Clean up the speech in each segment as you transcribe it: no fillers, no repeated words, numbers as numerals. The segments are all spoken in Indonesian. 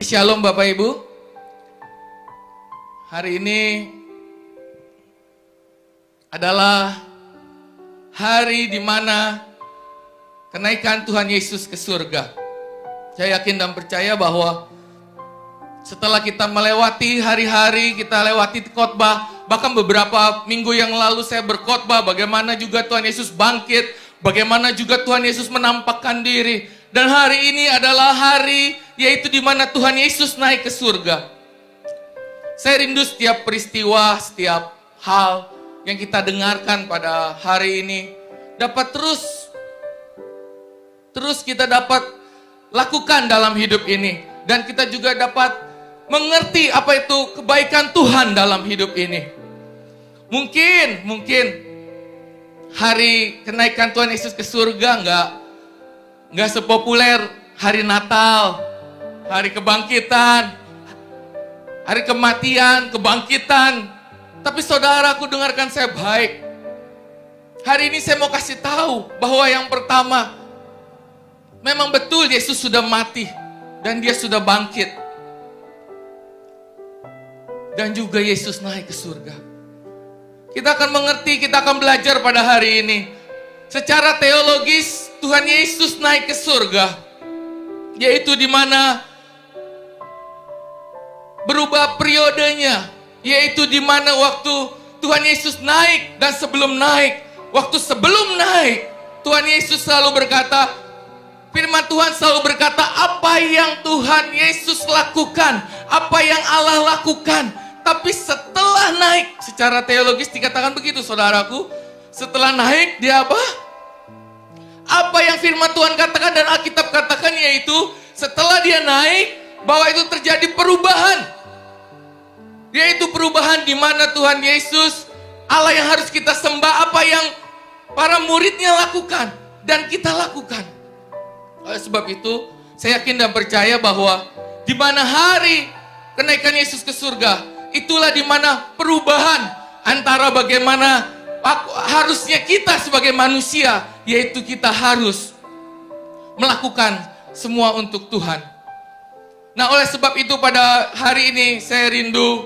Shalom Bapak Ibu. Hari ini adalah hari di mana kenaikan Tuhan Yesus ke surga. Saya yakin dan percaya bahwa setelah kita melewati hari-hari, kita lewati khotbah, bahkan beberapa minggu yang lalu saya berkhotbah bagaimana juga Tuhan Yesus bangkit, bagaimana juga Tuhan Yesus menampakkan diri. Dan hari ini adalah hari yaitu di mana Tuhan Yesus naik ke surga. Saya rindu setiap peristiwa, setiap hal yang kita dengarkan pada hari ini dapat terus kita dapat lakukan dalam hidup ini. Dan kita juga dapat mengerti apa itu kebaikan Tuhan dalam hidup ini. Mungkin hari kenaikan Tuhan Yesus ke surga nggak sepopuler hari Natal, hari kebangkitan, hari kematian, kebangkitan. Tapi saudaraku, dengarkan saya baik. Hari ini saya mau kasih tahu bahwa yang pertama, memang betul Yesus sudah mati dan dia sudah bangkit. Dan juga Yesus naik ke surga. Kita akan mengerti, kita akan belajar pada hari ini. Secara teologis, Tuhan Yesus naik ke surga, yaitu di mana berubah periodenya, yaitu di mana waktu Tuhan Yesus naik dan sebelum naik. Waktu sebelum naik, Tuhan Yesus selalu berkata, firman Tuhan selalu berkata, apa yang Tuhan Yesus lakukan, apa yang Allah lakukan. Tapi setelah naik, secara teologis dikatakan begitu saudaraku, setelah naik dia apa? Apa yang firman Tuhan katakan dan Alkitab katakan, yaitu setelah dia naik, bahwa itu terjadi perubahan. Yaitu perubahan di mana Tuhan Yesus, Allah yang harus kita sembah, apa yang para muridnya lakukan dan kita lakukan. Oleh sebab itu, saya yakin dan percaya bahwa di mana hari kenaikan Yesus ke surga, itulah di mana perubahan antara bagaimana harusnya kita sebagai manusia, yaitu kita harus melakukan semua untuk Tuhan. Nah, oleh sebab itu pada hari ini saya rindu,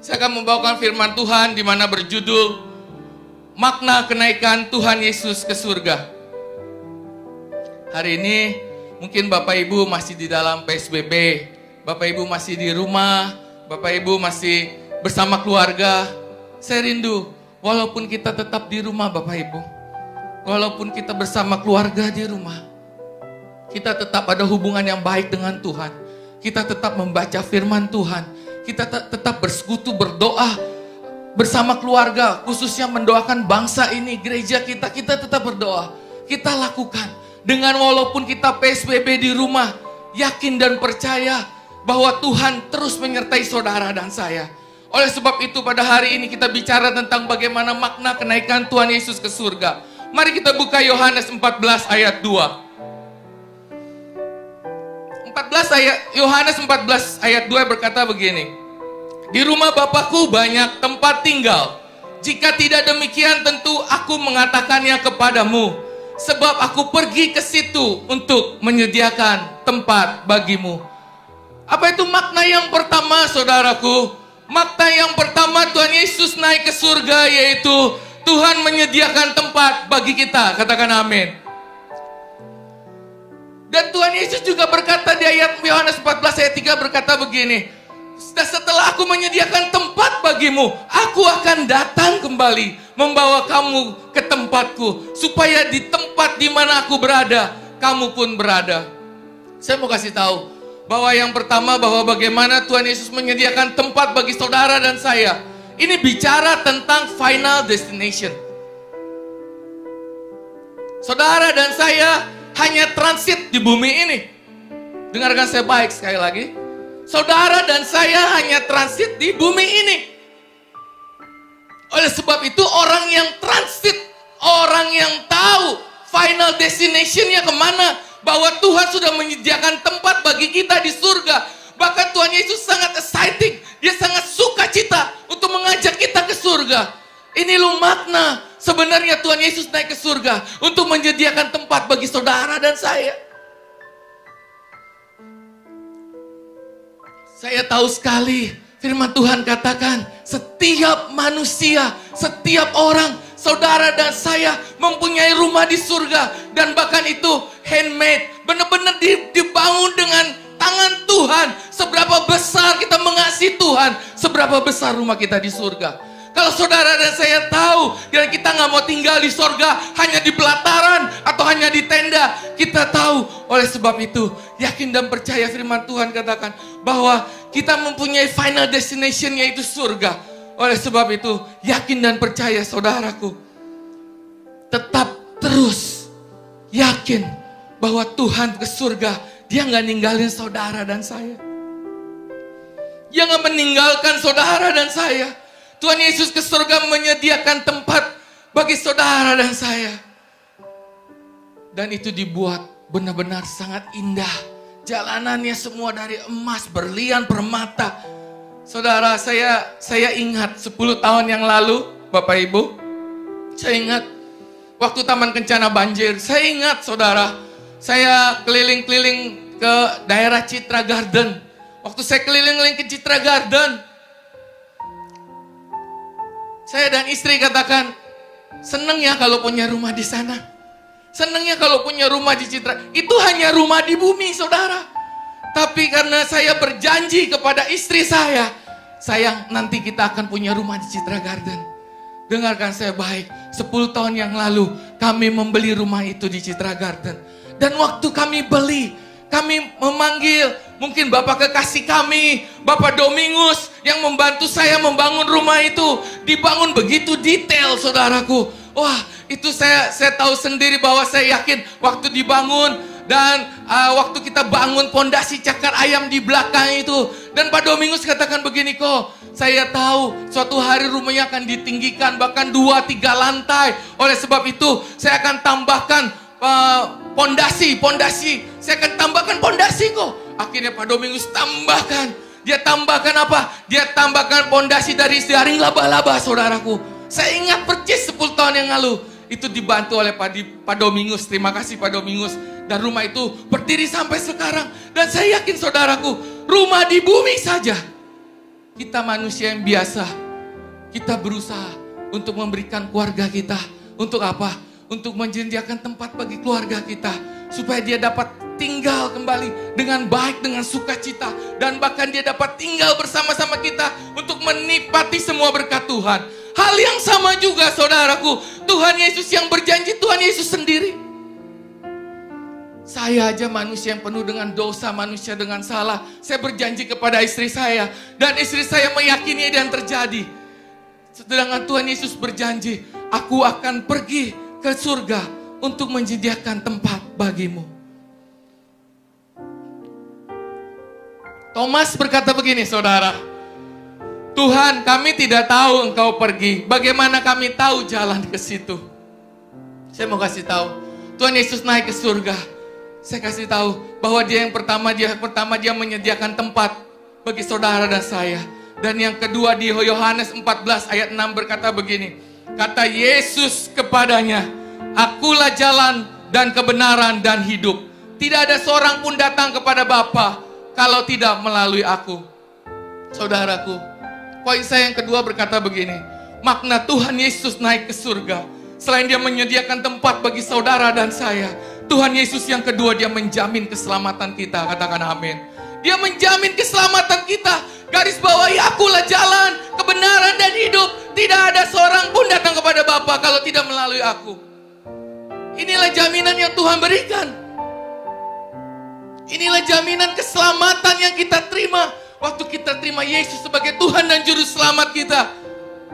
saya akan membawakan firman Tuhan di mana berjudul makna kenaikan Tuhan Yesus ke surga. Hari ini mungkin Bapak Ibu masih di dalam PSBB, Bapak Ibu masih di rumah, Bapak Ibu masih bersama keluarga. Saya rindu, walaupun kita tetap di rumah Bapak Ibu, walaupun kita bersama keluarga di rumah, kita tetap ada hubungan yang baik dengan Tuhan. Kita tetap membaca firman Tuhan. Kita tetap bersekutu, berdoa bersama keluarga, khususnya mendoakan bangsa ini, gereja kita. Kita tetap berdoa. Kita lakukan. Dengan walaupun kita PSBB di rumah, yakin dan percaya bahwa Tuhan terus menyertai saudara dan saya. Oleh sebab itu pada hari ini kita bicara tentang bagaimana makna kenaikan Tuhan Yesus ke surga. Mari kita buka Yohanes 14 ayat 2. Yohanes 14 ayat 2 berkata begini. Di rumah Bapakku banyak tempat tinggal. Jika tidak demikian tentu aku mengatakannya kepadamu. Sebab aku pergi ke situ untuk menyediakan tempat bagimu. Apa itu makna yang pertama saudaraku? Makna yang pertama Tuhan Yesus naik ke surga, yaitu Tuhan menyediakan tempat bagi kita. Katakan amin. Dan Tuhan Yesus juga berkata di ayat Yohanes 14 ayat 3 berkata begini. Setelah aku menyediakan tempat bagimu, aku akan datang kembali membawa kamu ke tempatku, supaya di tempat di mana aku berada, kamu pun berada. Saya mau kasih tahu bahwa yang pertama, bahwa bagaimana Tuhan Yesus menyediakan tempat bagi saudara dan saya. Ini bicara tentang final destination. Saudara dan saya hanya transit di bumi ini. Dengarkan saya baik sekali lagi. Saudara dan saya hanya transit di bumi ini. Oleh sebab itu orang yang transit, orang yang tahu final destination-nya kemana, bahwa Tuhan sudah menyediakan tempat bagi kita di surga. Bahkan Tuhan Yesus sangat exciting, dia sangat sukacita untuk mengajak kita ke surga. Ini loh makna sebenarnya Tuhan Yesus naik ke surga untuk menyediakan tempat bagi saudara dan saya. Saya tahu sekali firman Tuhan katakan, setiap manusia, setiap orang, saudara dan saya mempunyai rumah di surga. Dan bahkan itu handmade, benar-benar dibangun dengan tangan Tuhan. Seberapa besar kita mengasihi Tuhan, seberapa besar rumah kita di surga. Kalau saudara dan saya tahu, dan kita nggak mau tinggal di surga hanya di pelataran atau hanya di tenda. Kita tahu, oleh sebab itu, yakin dan percaya firman Tuhan katakan bahwa kita mempunyai final destination, yaitu surga. Oleh sebab itu, yakin dan percaya saudaraku, tetap terus yakin bahwa Tuhan ke surga, Dia nggak ninggalin saudara dan saya. Dia nggak meninggalkan saudara dan saya. Tuhan Yesus ke surga menyediakan tempat bagi saudara dan saya. Dan itu dibuat benar-benar sangat indah. Jalanannya semua dari emas, berlian, permata. Saudara, saya ingat 10 tahun yang lalu, Bapak Ibu. Saya ingat waktu Taman Kencana banjir. Saya ingat saudara, saya keliling-keliling ke daerah Citra Garden. Waktu saya keliling-keliling ke Citra Garden, saya dan istri katakan, seneng ya kalau punya rumah di sana. Seneng ya kalau punya rumah di Citra. Itu hanya rumah di bumi, saudara. Tapi karena saya berjanji kepada istri saya, sayang, nanti kita akan punya rumah di Citra Garden. Dengarkan saya baik, 10 tahun yang lalu kami membeli rumah itu di Citra Garden. Dan waktu kami beli, kami memanggil mungkin Bapak kekasih kami, Bapak Domingus yang membantu saya membangun rumah itu. Dibangun begitu detail, saudaraku. Wah, itu saya tahu sendiri bahwa saya yakin waktu dibangun dan waktu kita bangun pondasi cakar ayam di belakang itu. Dan Pak Domingus katakan begini, kok saya tahu suatu hari rumahnya akan ditinggikan bahkan 2-3 lantai. Oleh sebab itu saya akan tambahkan pondasi. Saya akan tambahkan pondasi kok. Akhirnya Pak Domingus tambahkan. Dia tambahkan apa? Dia tambahkan pondasi dari jaring laba-laba, saudaraku. Saya ingat percis 10 tahun yang lalu. Itu dibantu oleh Pak Domingus. Terima kasih Pak Domingus. Dan rumah itu berdiri sampai sekarang. Dan saya yakin saudaraku, rumah di bumi saja. Kita manusia yang biasa. Kita berusaha untuk memberikan keluarga kita. Untuk apa? Untuk menyediakan tempat bagi keluarga kita. Supaya dia dapat tinggal kembali dengan baik, dengan sukacita. Dan bahkan dia dapat tinggal bersama-sama kita untuk menikmati semua berkat Tuhan. Hal yang sama juga saudaraku, Tuhan Yesus yang berjanji, Tuhan Yesus sendiri. Saya aja manusia yang penuh dengan dosa, manusia dengan salah. Saya berjanji kepada istri saya. Dan istri saya meyakini dan terjadi. Sedangkan Tuhan Yesus berjanji, aku akan pergi ke surga untuk menyediakan tempat bagimu. Thomas berkata begini, saudara. Tuhan, kami tidak tahu engkau pergi. Bagaimana kami tahu jalan ke situ? Saya mau kasih tahu. Tuhan Yesus naik ke surga. Saya kasih tahu bahwa dia yang pertama dia menyediakan tempat bagi saudara dan saya. Dan yang kedua di Yohanes 14 ayat 6 berkata begini. Kata Yesus kepadanya, akulah jalan dan kebenaran dan hidup. Tidak ada seorang pun datang kepada Bapa kalau tidak melalui aku. Saudaraku, poin saya yang kedua berkata begini. Makna Tuhan Yesus naik ke surga. Selain dia menyediakan tempat bagi saudara dan saya, Tuhan Yesus yang kedua, dia menjamin keselamatan kita. Katakan amin. Dia menjamin keselamatan kita. Garis bawahi, akulah jalan, kebenaran dan hidup. Tidak ada seorang pun datang kepada Bapa kalau tidak melalui aku. Inilah jaminan yang Tuhan berikan. Inilah jaminan keselamatan yang kita terima. Waktu kita terima Yesus sebagai Tuhan dan Juru Selamat kita.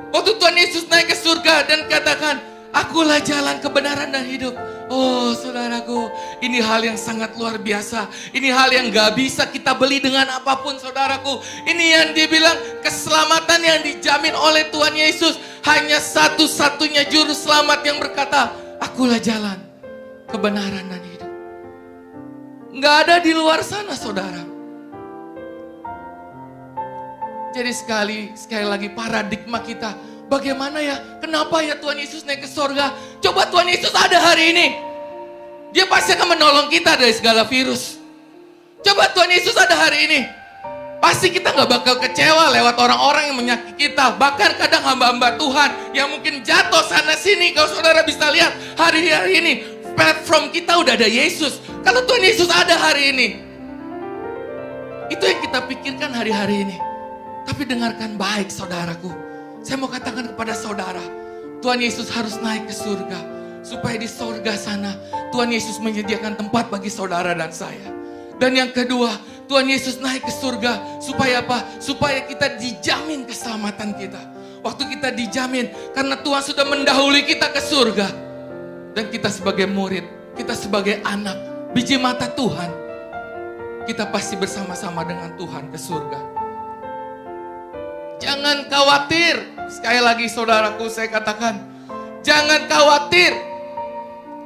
Waktu Tuhan Yesus naik ke surga dan katakan, akulah jalan, kebenaran dan hidup. Oh saudaraku, ini hal yang sangat luar biasa. Ini hal yang gak bisa kita beli dengan apapun, saudaraku. Ini yang dibilang keselamatan yang dijamin oleh Tuhan Yesus. Hanya satu-satunya Juru Selamat yang berkata, akulah jalan, kebenaran dan hidup. Gak ada di luar sana, saudara. Jadi sekali lagi paradigma kita, bagaimana ya? Kenapa ya Tuhan Yesus naik ke surga? Coba Tuhan Yesus ada hari ini, dia pasti akan menolong kita dari segala virus. Coba Tuhan Yesus ada hari ini, Pasti kita nggak bakal kecewa lewat orang-orang yang menyakiti kita. Bahkan kadang hamba-hamba Tuhan yang mungkin jatuh sana sini. Kalau saudara bisa lihat hari-hari ini, platform kita udah ada Yesus. Kalau Tuhan Yesus ada hari ini, itu yang kita pikirkan hari-hari ini. Tapi dengarkan baik saudaraku. Saya mau katakan kepada saudara, Tuhan Yesus harus naik ke surga. Supaya di surga sana, Tuhan Yesus menyediakan tempat bagi saudara dan saya. Dan yang kedua, Tuhan Yesus naik ke surga. Supaya apa? Supaya kita dijamin keselamatan kita. Waktu kita dijamin, karena Tuhan sudah mendahului kita ke surga. Dan kita sebagai murid, kita sebagai anak, biji mata Tuhan, kita pasti bersama-sama dengan Tuhan ke surga. Jangan khawatir. Sekali lagi saudaraku saya katakan, jangan khawatir.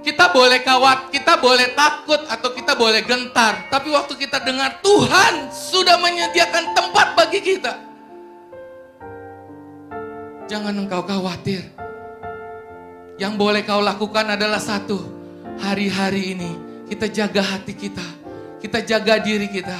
Kita boleh kita boleh takut atau kita boleh gentar. Tapi waktu kita dengar Tuhan sudah menyediakan tempat bagi kita, jangan engkau khawatir. Yang boleh kau lakukan adalah satu, hari-hari ini kita jaga hati kita. Kita jaga diri kita.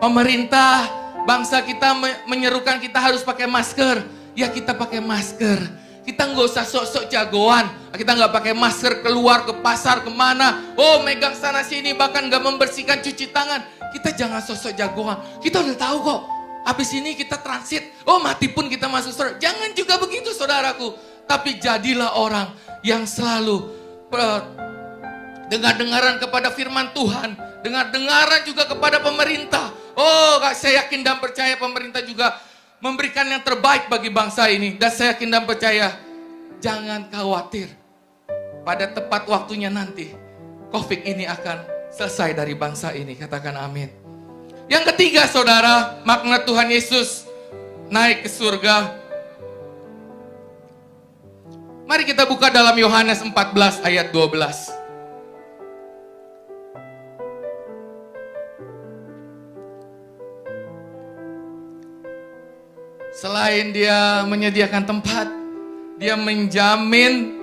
Pemerintah, bangsa kita menyerukan kita harus pakai masker. Ya kita pakai masker. Kita nggak usah sok-sok jagoan. Kita nggak pakai masker keluar ke pasar kemana. Oh megang sana sini bahkan nggak membersihkan cuci tangan. Kita jangan sok-sok jagoan. Kita udah tahu kok. Habis ini kita transit. Oh mati pun kita masuk surga. Jangan juga begitu saudaraku. Tapi jadilah orang yang selalu dengar-dengaran kepada firman Tuhan. Dengar-dengaran juga kepada pemerintah. Oh, saya yakin dan percaya pemerintah juga memberikan yang terbaik bagi bangsa ini. Dan saya yakin dan percaya, jangan khawatir. Pada tepat waktunya nanti, COVID ini akan selesai dari bangsa ini. Katakan amin. Yang ketiga saudara, makna Tuhan Yesus naik ke surga. Mari kita buka dalam Yohanes 14 ayat 12. Selain dia menyediakan tempat, dia menjamin.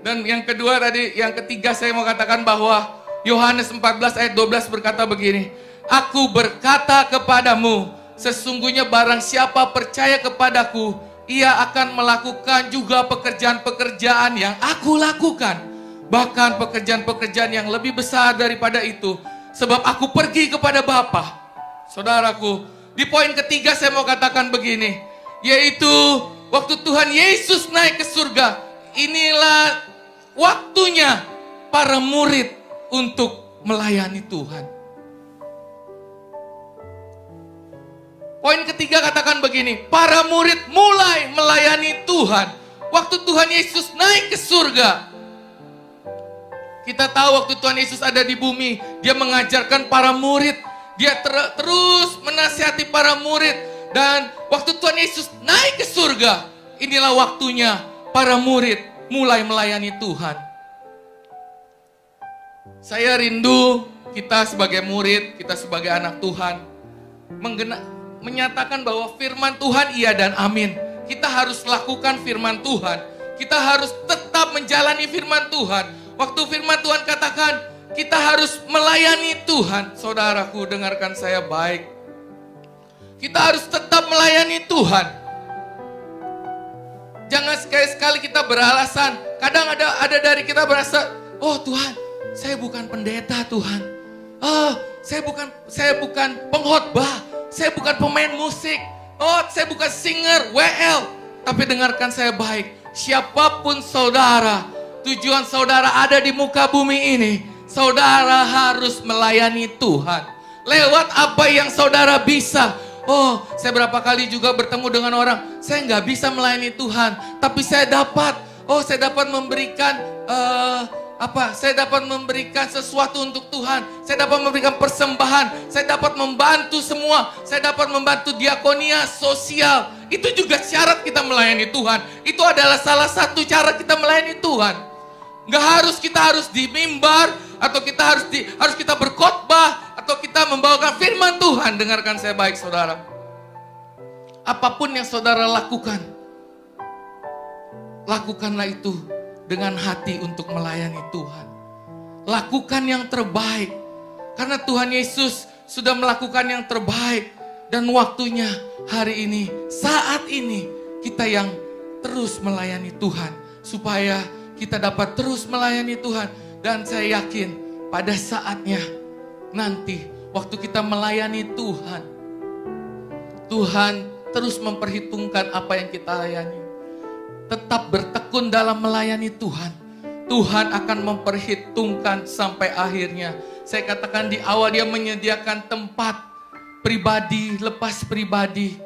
Dan yang kedua tadi, yang ketiga saya mau katakan bahwa Yohanes 14 ayat 12 berkata begini. Aku berkata kepadamu, sesungguhnya barang siapa percaya kepadaku, ia akan melakukan juga pekerjaan-pekerjaan yang aku lakukan. Bahkan pekerjaan-pekerjaan yang lebih besar daripada itu. Sebab aku pergi kepada Bapa. Saudaraku, di poin ketiga saya mau katakan begini. Yaitu waktu Tuhan Yesus naik ke surga. Inilah waktunya para murid untuk melayani Tuhan. Poin ketiga katakan begini. Para murid mulai melayani Tuhan. Waktu Tuhan Yesus naik ke surga. Kita tahu waktu Tuhan Yesus ada di bumi. Dia mengajarkan para murid. Dia terus menasihati para murid. Dan waktu Tuhan Yesus naik ke surga, inilah waktunya para murid mulai melayani Tuhan. Saya rindu kita sebagai murid, kita sebagai anak Tuhan, menyatakan bahwa firman Tuhan iya dan amin. Kita harus lakukan firman Tuhan. Kita harus tetap menjalani firman Tuhan. Waktu firman Tuhan katakan, kita harus melayani Tuhan. Saudaraku, dengarkan saya baik. Kita harus tetap melayani Tuhan. Jangan sekali-sekali kita beralasan. Kadang ada dari kita berasa, oh Tuhan, saya bukan pendeta Tuhan. Oh, saya bukan pengkhotbah. Saya bukan pemain musik. Oh, saya bukan singer, WL. Tapi dengarkan saya baik. Siapapun saudara, tujuan saudara ada di muka bumi ini, saudara harus melayani Tuhan. Lewat apa yang saudara bisa. Oh, saya berapa kali juga bertemu dengan orang, saya nggak bisa melayani Tuhan, tapi saya dapat memberikan saya dapat memberikan sesuatu untuk Tuhan. Saya dapat memberikan persembahan, saya dapat membantu semua, saya dapat membantu diakonia sosial. Itu juga syarat kita melayani Tuhan. Itu adalah salah satu cara kita melayani Tuhan. Nggak harus kita harus di mimbar, atau kita harus kita berkhotbah, atau kita membawakan firman Tuhan. Dengarkan saya baik saudara. Apapun yang saudara lakukan, lakukanlah itu dengan hati untuk melayani Tuhan. Lakukan yang terbaik. Karena Tuhan Yesus sudah melakukan yang terbaik. dan waktunya hari ini, saat ini kita yang terus melayani Tuhan, supaya kita dapat terus melayani Tuhan. Dan saya yakin pada saatnya nanti waktu kita melayani Tuhan, Tuhan terus memperhitungkan apa yang kita layani. Tetap bertekun dalam melayani Tuhan, Tuhan akan memperhitungkan sampai akhirnya. Saya katakan di awal, Dia menyediakan tempat pribadi lepas pribadi.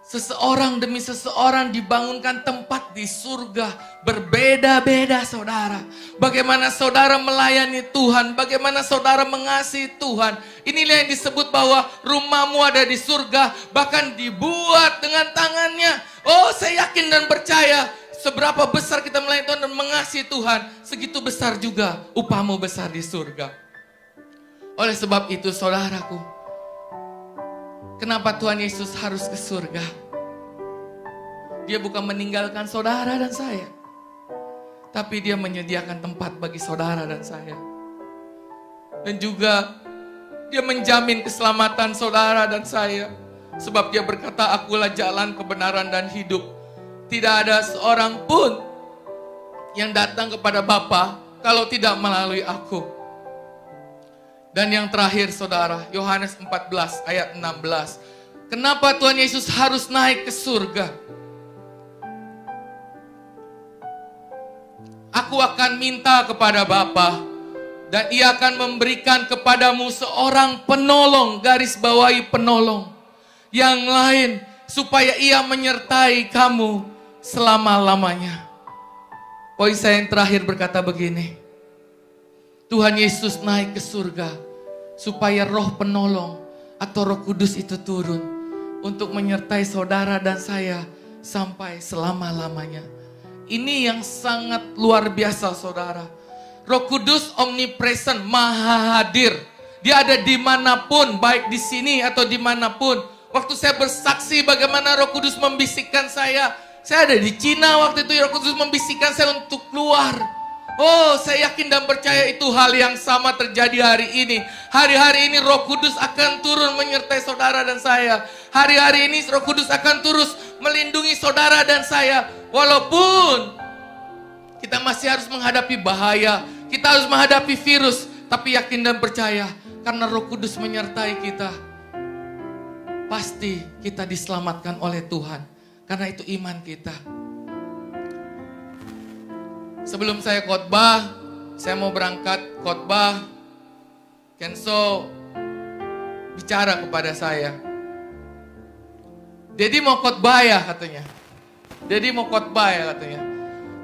Seseorang demi seseorang dibangunkan tempat di surga. Berbeda-beda saudara. Bagaimana saudara melayani Tuhan. Bagaimana saudara mengasihi Tuhan. Inilah yang disebut bahwa rumahmu ada di surga. Bahkan dibuat dengan tangannya. Oh, saya yakin dan percaya. Seberapa besar kita melayani Tuhan dan mengasihi Tuhan. Segitu besar juga upahmu besar di surga. Oleh sebab itu saudaraku, kenapa Tuhan Yesus harus ke surga? Dia bukan meninggalkan saudara dan saya, tapi Dia menyediakan tempat bagi saudara dan saya. Dan juga Dia menjamin keselamatan saudara dan saya. Sebab Dia berkata, akulah jalan, kebenaran, dan hidup. Tidak ada seorang pun yang datang kepada Bapa kalau tidak melalui aku. Dan yang terakhir saudara, Yohanes 14 ayat 16. Kenapa Tuhan Yesus harus naik ke surga? Aku akan minta kepada Bapa, dan Ia akan memberikan kepadamu seorang penolong, garis bawahi penolong yang lain, supaya Ia menyertai kamu selama-lamanya. Poin saya yang terakhir berkata begini. Tuhan Yesus naik ke surga supaya roh penolong atau Roh Kudus itu turun untuk menyertai saudara dan saya sampai selama-lamanya. Ini yang sangat luar biasa saudara. Roh Kudus omnipresent, maha hadir. Dia ada dimanapun, baik di sini atau dimanapun. Waktu saya bersaksi bagaimana Roh Kudus membisikkan saya ada di Cina waktu itu, Roh Kudus membisikkan saya untuk keluar. Oh, saya yakin dan percaya itu hal yang sama terjadi hari ini. Hari-hari ini Roh Kudus akan turun menyertai saudara dan saya. Hari-hari ini Roh Kudus akan terus melindungi saudara dan saya. Walaupun kita masih harus menghadapi bahaya, kita harus menghadapi virus, tapi yakin dan percaya karena Roh Kudus menyertai kita, pasti kita diselamatkan oleh Tuhan. Karena itu iman kita. Sebelum saya khotbah, saya mau berangkat khotbah. Kenso bicara kepada saya. Dedi mau khotbah ya katanya. Dedi mau khotbah ya katanya.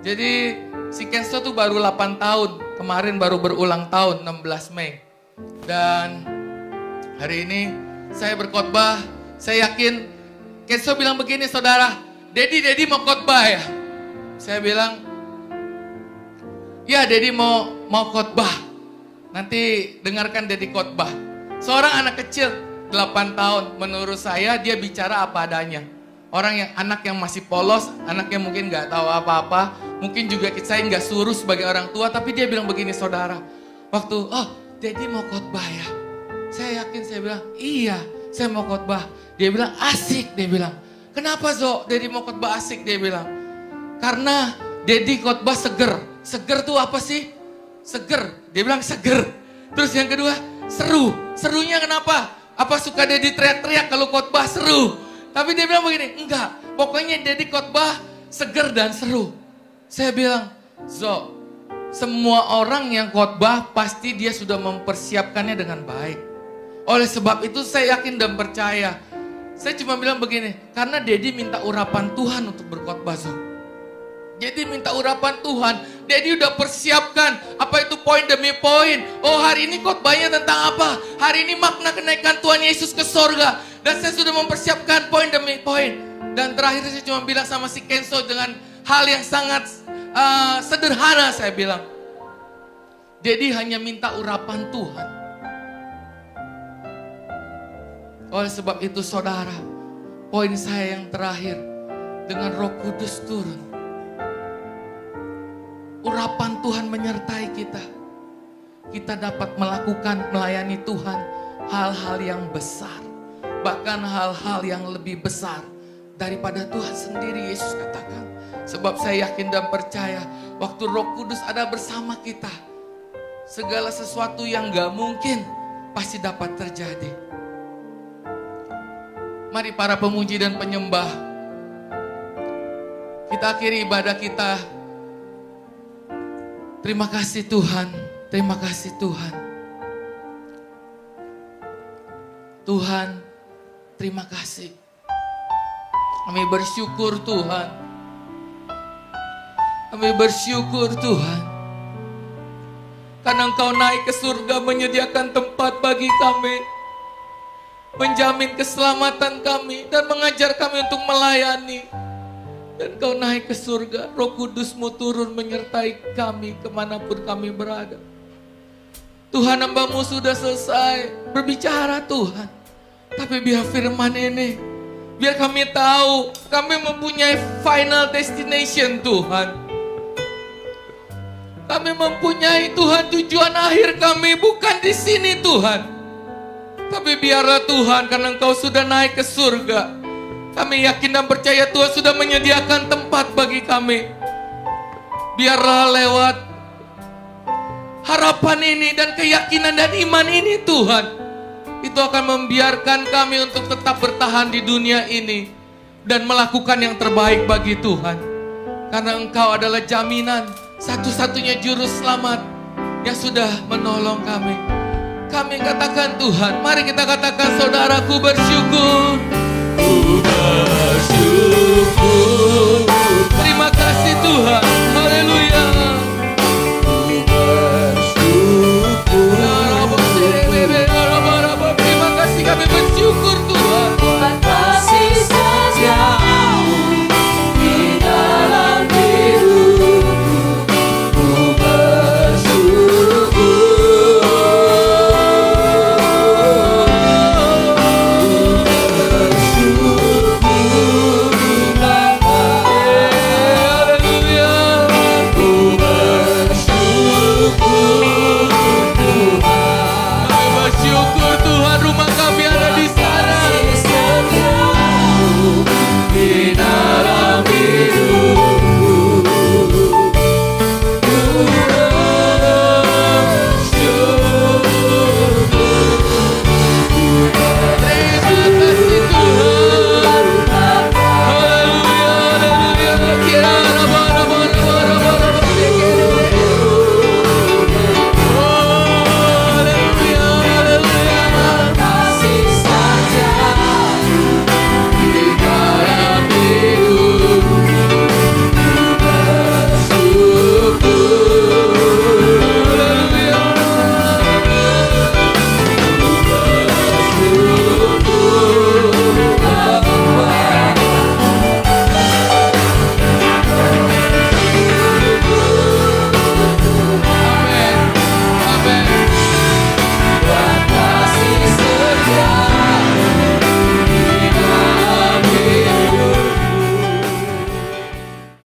Jadi si Kenso tuh baru 8 tahun. Kemarin baru berulang tahun 16 Mei. Dan hari ini saya berkhotbah. Saya yakin Kenso bilang begini saudara. Dedi mau khotbah ya. Saya bilang, ya Dedi mau khotbah. Nanti dengarkan Dedi khotbah. Seorang anak kecil 8 tahun, menurut saya dia bicara apa adanya. Anak yang masih polos, anak yang mungkin gak tahu apa-apa. Mungkin juga saya gak suruh sebagai orang tua, tapi dia bilang begini saudara. Waktu, Dedi mau khotbah ya. Saya yakin, saya bilang, iya saya mau khotbah. Dia bilang asik, dia bilang. Kenapa Zo Dedi mau khotbah asik, dia bilang. Karena Dedi khotbah seger. Seger tuh apa sih? Seger. Dia bilang seger. Terus yang kedua, seru. Serunya kenapa? Apa suka Dedi teriak-teriak kalau khotbah seru? Tapi dia bilang begini, enggak. Pokoknya Dedi khotbah seger dan seru. Saya bilang, Zo, semua orang yang khotbah pasti dia sudah mempersiapkannya dengan baik. Oleh sebab itu saya yakin dan percaya. Saya cuma bilang begini, karena Dedi minta urapan Tuhan untuk berkhotbah, Zo. Jadi minta urapan Tuhan. Dedi udah persiapkan apa itu poin demi poin. Oh, hari ini khotbahnya tentang apa? Hari ini makna kenaikan Tuhan Yesus ke sorga. Dan saya sudah mempersiapkan poin demi poin. Dan terakhir saya cuma bilang sama si Kenso dengan hal yang sangat sederhana. Saya bilang, Dedi hanya minta urapan Tuhan. Oleh sebab itu saudara, poin saya yang terakhir, dengan Roh Kudus turun, urapan Tuhan menyertai kita. Kita dapat melakukan, melayani Tuhan hal-hal yang besar. bahkan hal-hal yang lebih besar daripada Tuhan sendiri, Yesus katakan. Sebab saya yakin dan percaya waktu Roh Kudus ada bersama kita, segala sesuatu yang gak mungkin pasti dapat terjadi. Mari para pemuji dan penyembah, kita akhiri ibadah kita. Terima kasih Tuhan, terima kasih Tuhan. Tuhan, terima kasih. Kami bersyukur Tuhan. Kami bersyukur Tuhan. Karena Engkau naik ke surga menyediakan tempat bagi kami. Menjamin keselamatan kami dan mengajar kami untuk melayani. Dan Engkau naik ke surga, Roh Kudus-Mu turun menyertai kami kemanapun kami berada. Tuhan, hamba-Mu sudah selesai berbicara Tuhan. Tapi biar firman ini, biar kami tahu kami mempunyai final destination Tuhan. Kami mempunyai Tuhan tujuan akhir kami bukan di sini Tuhan. Tapi biarlah Tuhan, karena Engkau sudah naik ke surga, kami yakin dan percaya Tuhan sudah menyediakan tempat bagi kami. Biarlah lewat harapan ini dan keyakinan dan iman ini Tuhan, itu akan membiarkan kami untuk tetap bertahan di dunia ini dan melakukan yang terbaik bagi Tuhan. Karena Engkau adalah jaminan satu-satunya juru selamat yang sudah menolong kami. Kami katakan Tuhan, mari kita katakan saudaraku bersyukur. Ku bersyukur.